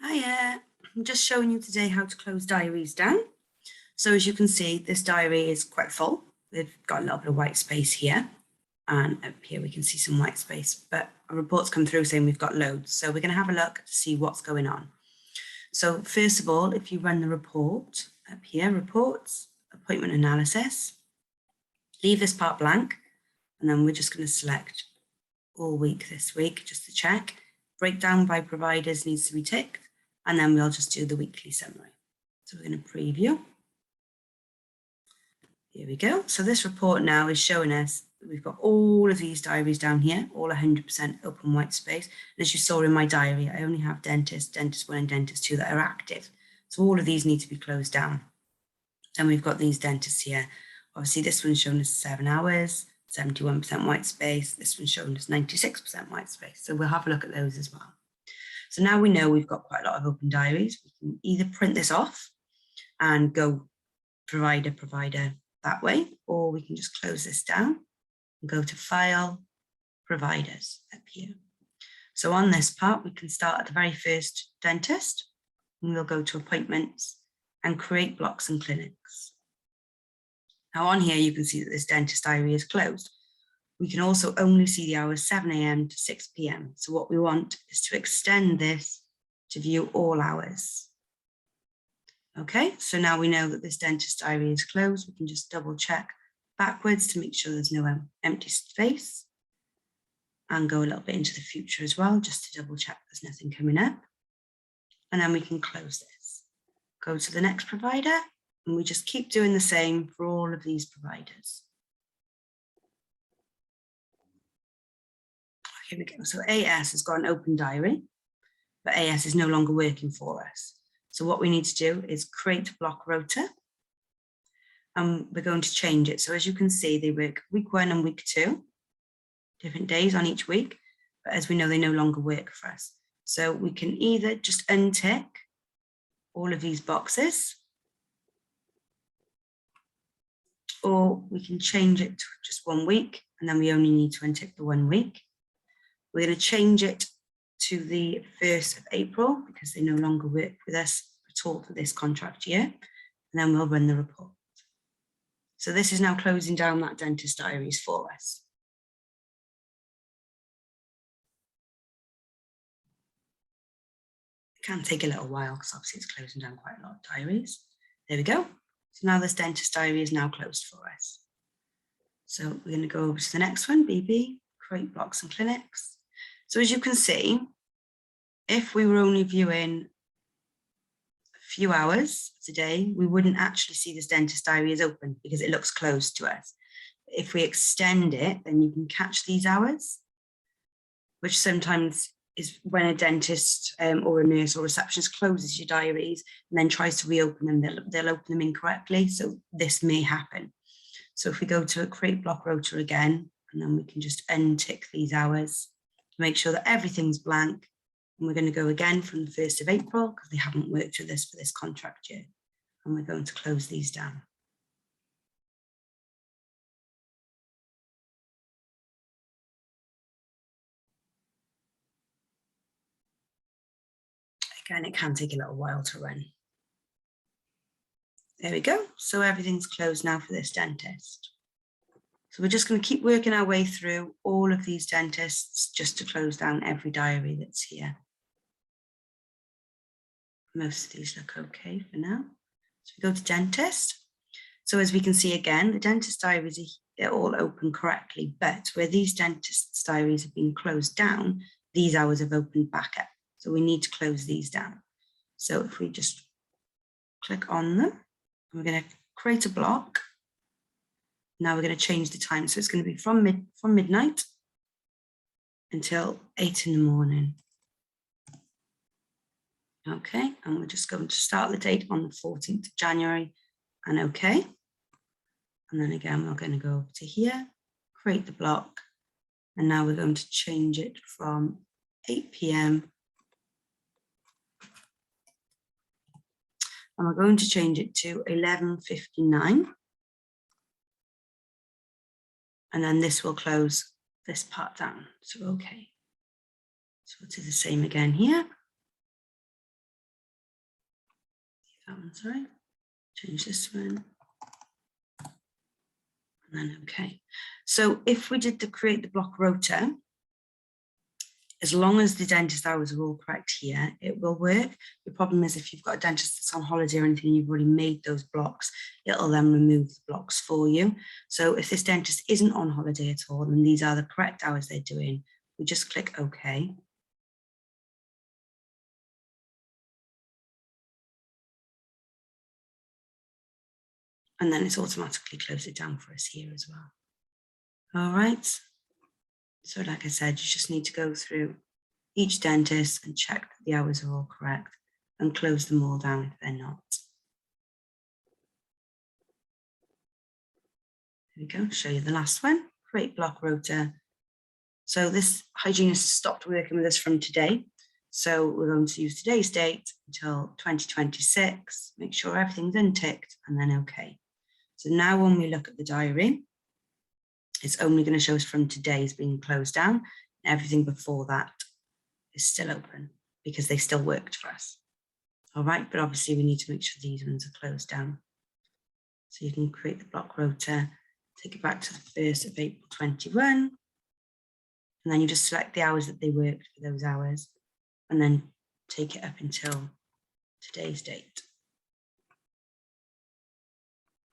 Hiya, I'm just showing you today how to close diaries down. So as you can see, this diary is quite full. We've got a little bit of white space here, and up here we can see some white space, but a report's come through saying we've got loads. So we're going to have a look to see what's going on. So first of all, if you run the report up here, reports, appointment analysis, leave this part blank, and then we're just going to select all week this week just to check. Breakdown by providers needs to be ticked, and then we'll just do the weekly summary. So we're going to preview. Here we go. So this report now is showing us that we've got all of these diaries down here, all 100% open white space. And as you saw in my diary, I only have dentist, dentist 1 and dentist 2 that are active. So all of these need to be closed down. Then we've got these dentists here. Obviously this one's shown us 7 hours, 71% white space. This one's shown us 96% white space. So we'll have a look at those as well. So now we know we've got quite a lot of open diaries. We can either print this off and go provider that way, or we can just close this down and go to File, Providers up here. So on this part, we can start at the very first dentist, and we'll go to Appointments and Create Blocks and Clinics. Now on here, you can see that this dentist diary is closed. We can also only see the hours 7 a.m. to 6 p.m. So what we want is to extend this to view all hours. Okay, so now we know that this dentist diary is closed. We can just double check backwards to make sure there's no empty space, and go a little bit into the future as well, just to double check there's nothing coming up. And then we can close this. Go to the next provider, and we just keep doing the same for all of these providers. Here we go. So AS has got an open diary, but AS is no longer working for us. So what we need to do is create block rota, and we're going to change it. So as you can see, they work week 1 and week 2, different days on each week, but as we know, they no longer work for us. So we can either just untick all of these boxes, or we can change it to just 1 week, and then we only need to untick the 1 week. We're going to change it to the 1st of April because they no longer work with us at all for this contract year, and then we'll run the report. So this is now closing down that dentist diaries for us. It can take a little while because obviously it's closing down quite a lot of diaries. There we go. So now this dentist diary is now closed for us. So we're going to go over to the next one, BB, Create Blocks and Clinics. So as you can see, if we were only viewing a few hours today, we wouldn't actually see this dentist diary is open because it looks closed to us. If we extend it, then you can catch these hours, which sometimes is when a dentist or a nurse or receptionist closes your diaries and then tries to reopen them, they'll open them incorrectly. So this may happen. So if we go to a Create Block Rota again, and then we can just untick these hours, make sure that everything's blank. And we're going to go again from the 1st of April because they haven't worked with us for this contract year. And we're going to close these down. Again, it can take a little while to run. There we go. So everything's closed now for this dentist. So we're just going to keep working our way through all of these dentists just to close down every diary that's here. Most of these look okay for now. So we go to dentist. So as we can see again, the dentist diaries are all open correctly, but where these dentist diaries have been closed down, these hours have opened back up. So we need to close these down. So if we just click on them, we're going to create a block. Now we're going to change the time. So it's going to be from midnight until 8 in the morning. Okay, and we're just going to start the date on the 14th of January and okay. And then again, we're going to go over to here, create the block. And now we're going to change it from 8 p.m. And we're going to change it to 11:59. And then this will close this part down. So, okay. So we'll do the same again here. sorry, change this one. And then okay. So if we did create the block rota, as long as the dentist hours are all correct here, it will work. The problem is if you've got a dentist that's on holiday or anything, and you've already made those blocks, it'll then remove the blocks for you. So if this dentist isn't on holiday at all, and these are the correct hours they're doing, we just click OK. And then it's automatically closed it down for us here as well. All right. So like I said, you just need to go through each dentist and check that the hours are all correct and close them all down if they're not. There we go, show you the last one, create block rota. So this hygienist stopped working with us from today. So we're going to use today's date until 2026, make sure everything's unticked and then okay. So now when we look at the diary, it's only going to show us from today's being closed down. Everything before that is still open because they still worked for us. All right, but obviously we need to make sure these ones are closed down. So you can create the block rota, take it back to the 1st of April 21, and then you just select the hours that they worked for those hours, and then take it up until today's date.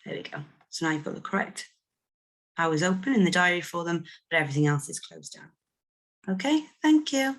There we go. So now you've got the correct hours open in the diary for them, but everything else is closed down. Okay, thank you.